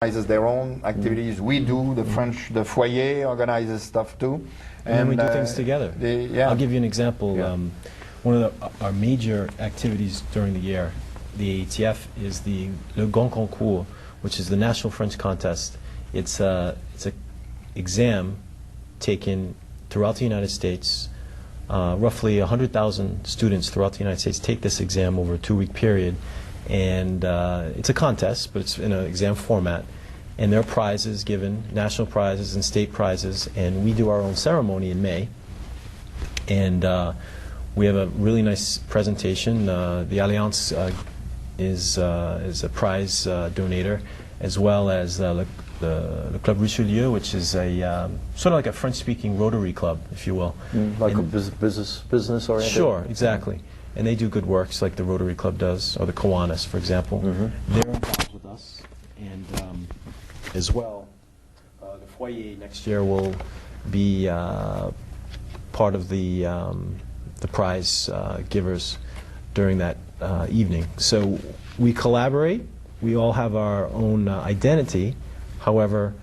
organizes their own activities. We do, the foyer organizes stuff too. And we do things together. I'll give you an example. Yeah. One of our major activities during the year, the AATF, is the Le Grand Concours, which is the National French Contest. It's a exam taken throughout the United States. Roughly 100,000 students throughout the United States take this exam over a 2-week period. And it's a contest, but it's in an exam format. And there are prizes given, national prizes and state prizes. And we do our own ceremony in May. And we have a really nice presentation. The Alliance is a prize donator, as well as the Club Richelieu, which is a sort of like a French-speaking Rotary club, if you will. Like a business oriented? Sure, exactly. And they do good works like the Rotary Club does, or the Kiwanis, for example. They're involved with us. And as well, the foyer next year will be part of the prize givers during that evening. So we collaborate. We all have our own identity. However,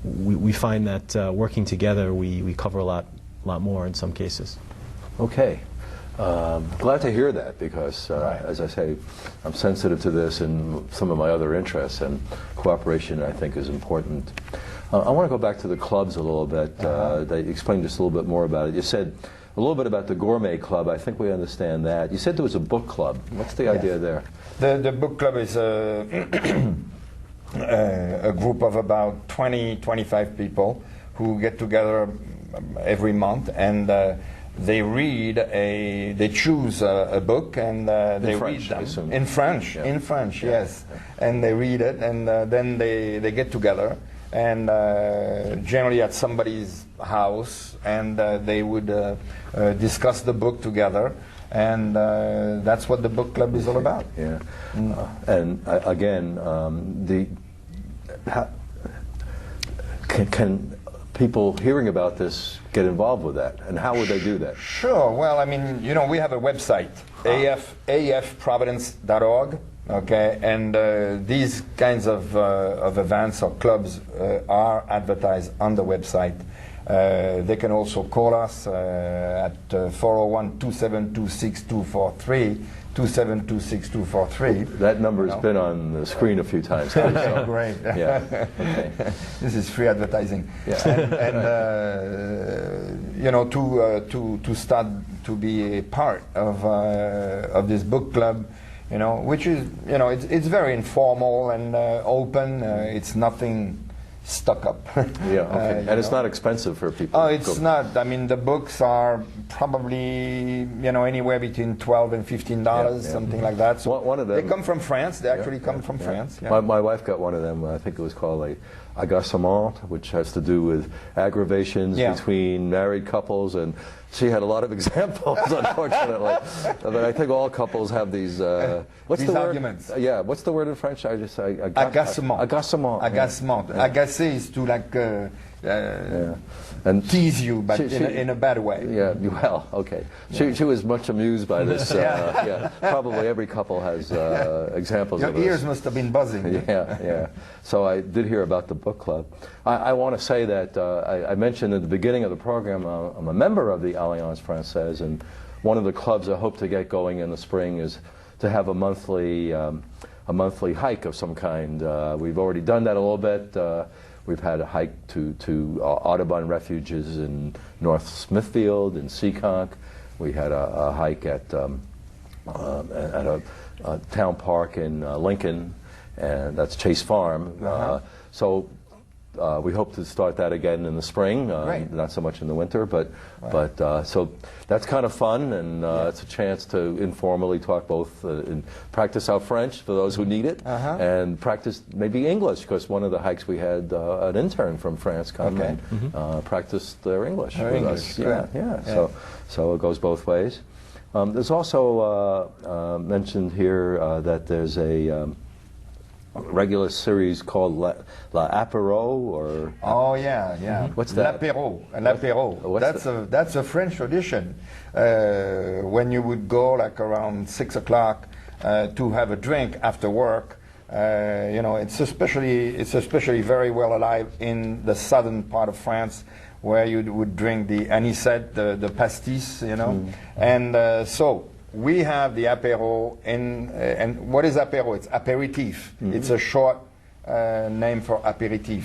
we find that working together, we cover a lot more in some cases. Okay. Glad to hear that because, as I say, I'm sensitive to this and some of my other interests, and cooperation, I think, is important. I want to go back to the clubs a little bit. They explained just a little bit more about it. You said a little bit about the Gourmet Club. I think we understand that. You said there was a book club. What's the idea there? The book club is a group of about 20-25 people who get together every month, and they choose a book, and they French, read them in French. Yeah. In French, yes. And they read it, and then they get together, and generally at somebody's house, and they would discuss the book together, and that's what the book club is all about. Yeah. And again, can people hearing about this get involved with that, and how would they do that? Sure. Well, I mean, we have a website, AATF-RI.org, okay, and these kinds of events or clubs are advertised on the website. They can also call us at 401-272-6243, 272-6243. That number has been on the screen a few times. So. Great. Yeah. Okay. This is free advertising. Yeah. And to start to be a part of this book club, which is it's very informal and open. It's nothing stuck up. Yeah, okay. And it's not expensive for people. Oh, it's not. I mean, the books are probably anywhere between $12 and $15, something like that. So one of them, they come from France. They actually come from France. Yeah. My wife got one of them. I think it was called a agacement, which has to do with aggravations between married couples, and she had a lot of examples, unfortunately. But I think all couples have these. What's these the word? arguments. Yeah. What's the word in French? I just say agacement. Agacement. Agacement. Yeah. Agacer is to and tease you, but in a bad way. Yeah. Well, okay. She was much amused by this. Probably every couple has examples of this. Your ears must have been buzzing. Yeah. So I did hear about the book club. I want to say that I mentioned at the beginning of the program I'm a member of the Alliance Française, and one of the clubs I hope to get going in the spring is to have a monthly hike of some kind. We've already done that a little bit. We've had a hike to Audubon refuges in North Smithfield and Seekonk. We had a hike at a town park in Lincoln, and that's Chase Farm. So we hope to start that again in the spring, not so much in the winter, but so that's kind of fun, and it's a chance to informally talk both and practice our French for those who need it, and practice maybe English, because one of the hikes we had an intern from France come and practice their English with us. Yeah. So it goes both ways. There's also mentioned here that there's a regular series called L'Apéro, or what's that? L'Apéro. That's a French tradition. When you would go like around 6 o'clock to have a drink after work, You know, it's especially very well alive in the southern part of France, where you would drink the anisette, the pastis, you know. And so we have the apéro and what is apéro? It's apéritif. It's a short name for apéritif.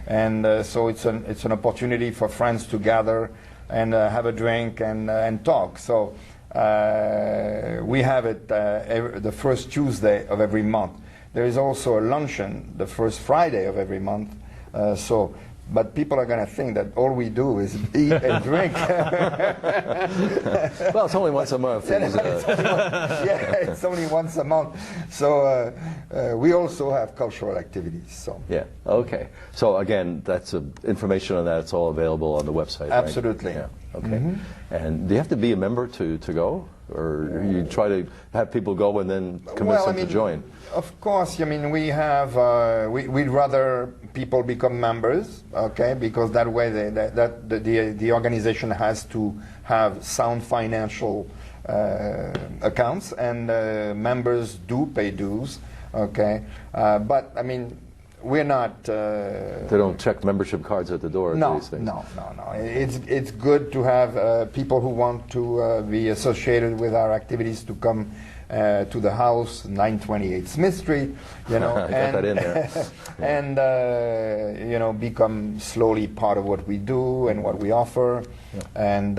And so it's an opportunity for friends to gather and have a drink and talk. So we have it the first Tuesday of every month. There is also a luncheon the first Friday of every month. But people are going to think that all we do is eat and drink. Well, it's only once a month. It's only once a month. So we also have cultural activities. So yeah, okay. So again, that's information on that. It's all available on the website. Absolutely. Right? Yeah. Okay. And do you have to be a member to go, or you try to have people go and then convince them to join? Of course, I mean, we have, we'd rather people become members, okay, because that way the organization has to have sound financial accounts, and members do pay dues, okay, but I mean, we're not... they don't check membership cards at the door at these things? No. It's good to have people who want to be associated with our activities to come to the house, 928 Smith Street, you know, I got that in there. And you know, become slowly part of what we do and what we offer. And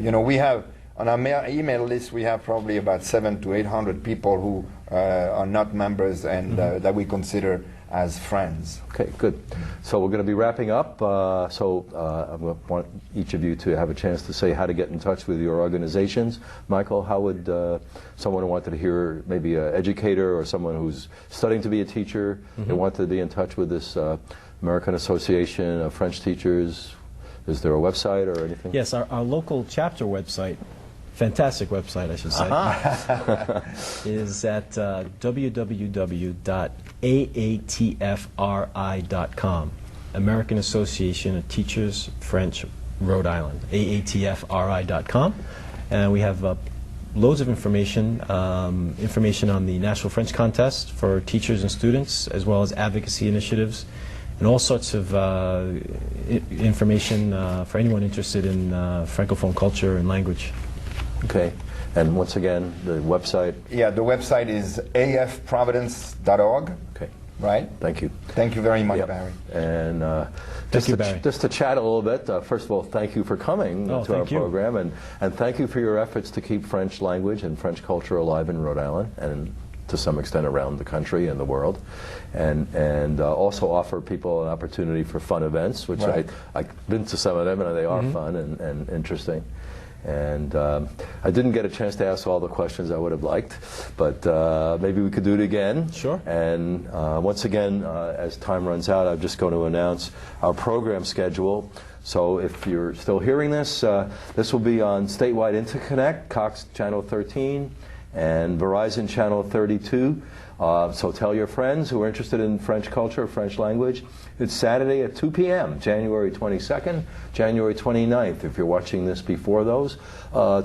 you know, we have on our email list, we have probably about 700 to 800 people who are not members and that we consider as friends. Okay, good. So we're going to be wrapping up. I want each of you to have a chance to say how to get in touch with your organizations. Michael, how would someone who wanted to hear, maybe an educator or someone who's studying to be a teacher, they want to be in touch with this American Association of French Teachers? Is there a website or anything? Yes, our local chapter website, fantastic website, I should say, is at www.AATF-RI.com, American Association of Teachers, French, Rhode Island, AATF-RI.com. And we have loads of information on the National French Contest for teachers and students, as well as advocacy initiatives, and all sorts of information for anyone interested in Francophone culture and language. Okay. And once again, the website? Yeah, the website is afprovidence.org. Okay. Right? Thank you. Thank you very much, Barry. And thank you, Barry. Just to chat a little bit, first of all, thank you for coming to our program, and thank you for your efforts to keep French language and French culture alive in Rhode Island, and to some extent around the country and the world, and also offer people an opportunity for fun events, which I've been to some of them, and they are fun and interesting. And I didn't get a chance to ask all the questions I would have liked, but maybe we could do it again. Sure. And once again, as time runs out, I'm just going to announce our program schedule. So if you're still hearing this, this will be on Statewide Interconnect, Cox Channel 13, and Verizon Channel 32. So tell your friends who are interested in French culture, French language. It's Saturday at 2 p.m., January 22nd, January 29th. If you're watching this before those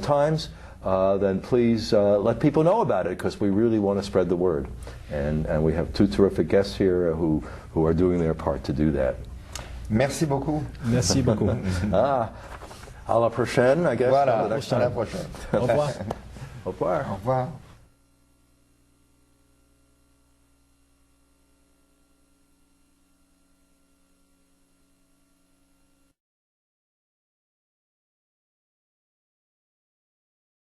times, then please let people know about it, because we really want to spread the word. And we have two terrific guests here who are doing their part to do that. Merci beaucoup. Merci beaucoup. À la prochaine, I guess. Voilà, à la prochaine. Au revoir. Au revoir. Au revoir.